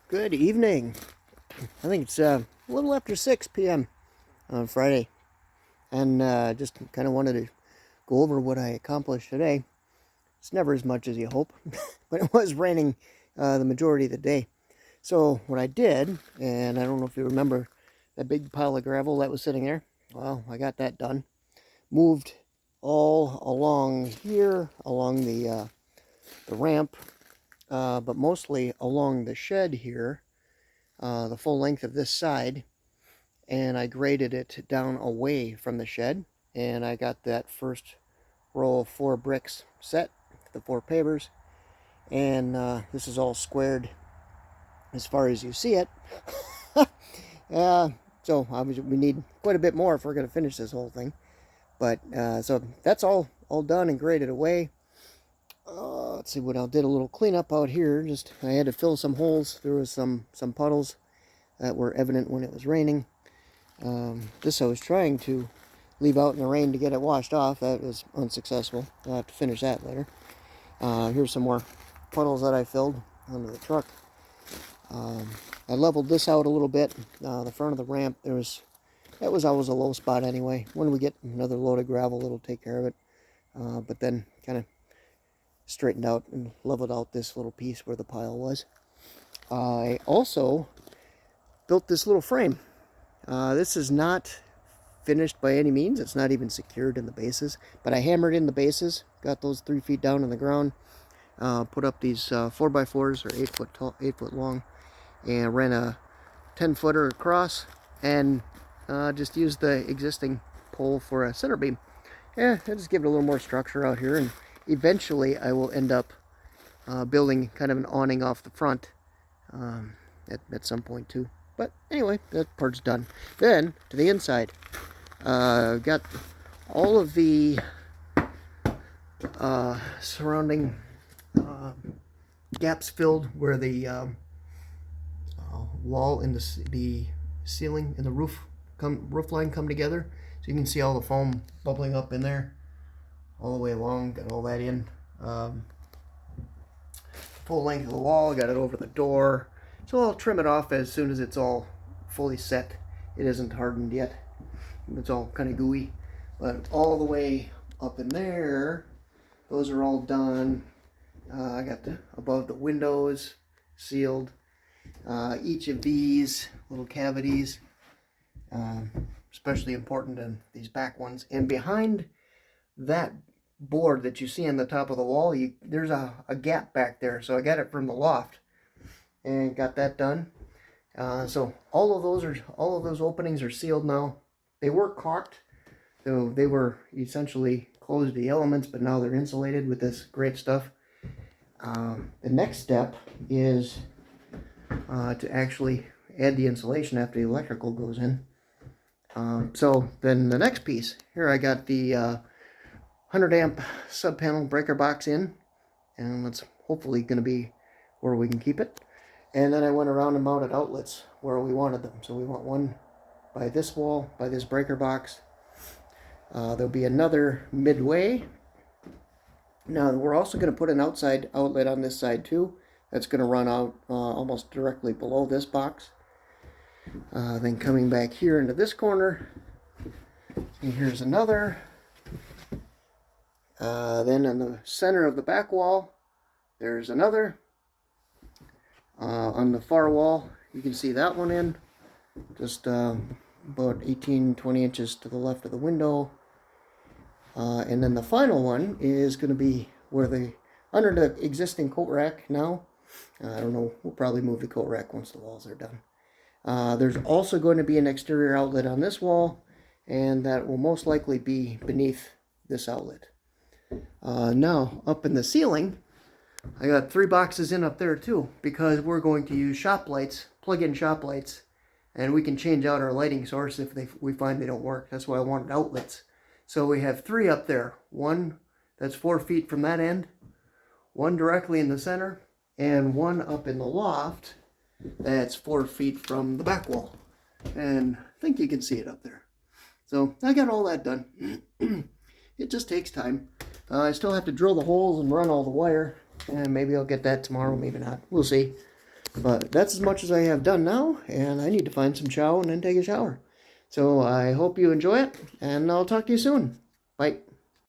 Good evening. I think it's a little after 6 p.m. on Friday, and just kind of wanted to go over what I accomplished today. It's never as much as you hope, but it was raining the majority of the day. So what I did, and I don't know if you remember that big pile of gravel that was sitting there. Well, I got that done. Moved all along here, along the ramp, but mostly along the shed here, the full length of this side, and I graded it down away from the shed, and I got that first row of 4 bricks set, the 4 pavers, and this is all squared as far as you see it. So obviously we need quite a bit more if we're going to finish this whole thing, but so that's all done and graded away. Let's see what I did. A little cleanup out here. Just I had to fill some holes. There was some puddles that were evident when it was raining. This I was trying to leave out in the rain to get it washed off. That was unsuccessful. I'll have to finish that later. Here's some more puddles that I filled under the truck. I leveled this out a little bit. The front of the ramp, that was always a low spot anyway. When we get another load of gravel, it'll take care of it. But then kind of straightened out and leveled out this little piece where the pile was. I also built this little frame. This is not finished by any means. It's not even secured in the bases, but I hammered in the bases, got those 3 feet down on the ground, put up these 4x4s, or 8 foot tall, 8 foot long, and ran a 10-footer across, and just used the existing pole for a center beam. I just give it a little more structure out here, and eventually I will end up building kind of an awning off the front at some point too. But anyway, that part's done. Then, to the inside, got all of the surrounding gaps filled where the wall and the ceiling and the roof line come together. So you can see all the foam bubbling up in there all the way along. Got all that in. Full length of the wall, got it over the door. So I'll trim it off as soon as it's all fully set. It isn't hardened yet. It's all kind of gooey. But all the way up in there, those are all done. I got above the windows sealed. Each of these little cavities, especially important in these back ones. And behind that board that you see on the top of the wall, there's a gap back there. So I got it from the loft and got that done. So all of those openings are sealed now. They were caulked, so they were essentially closed to the elements, but now they're insulated with this great stuff. The next step is to actually add the insulation after the electrical goes in. So then the next piece, here I got the 100 amp sub panel breaker box in, and that's hopefully going to be where we can keep it. And then I went around and mounted outlets where we wanted them. So we want one by this wall, by this breaker box. There'll be another midway. Now we're also going to put an outside outlet on this side too. That's going to run out almost directly below this box. Then coming back here into this corner. And here's another. Then in the center of the back wall, there's another. On the far wall, you can see that one in, just about 18-20 inches to the left of the window. And then the final one is going to be where under the existing coat rack now. I don't know, we'll probably move the coat rack once the walls are done. There's also going to be an exterior outlet on this wall, and that will most likely be beneath this outlet. Now, up in the ceiling, I got 3 boxes in up there too, because we're going to use shop lights, plug-in shop lights, and we can change out our lighting source if we find they don't work. That's why I wanted outlets. So we have 3 up there. One that's 4 feet from that end, one directly in the center, and one up in the loft that's 4 feet from the back wall. And I think you can see it up there. So I got all that done. It just takes time. I still have to drill the holes and run all the wire. And maybe I'll get that tomorrow, maybe not. We'll see. But that's as much as I have done now, and I need to find some chow and then take a shower. So I hope you enjoy it, and I'll talk to you soon. Bye.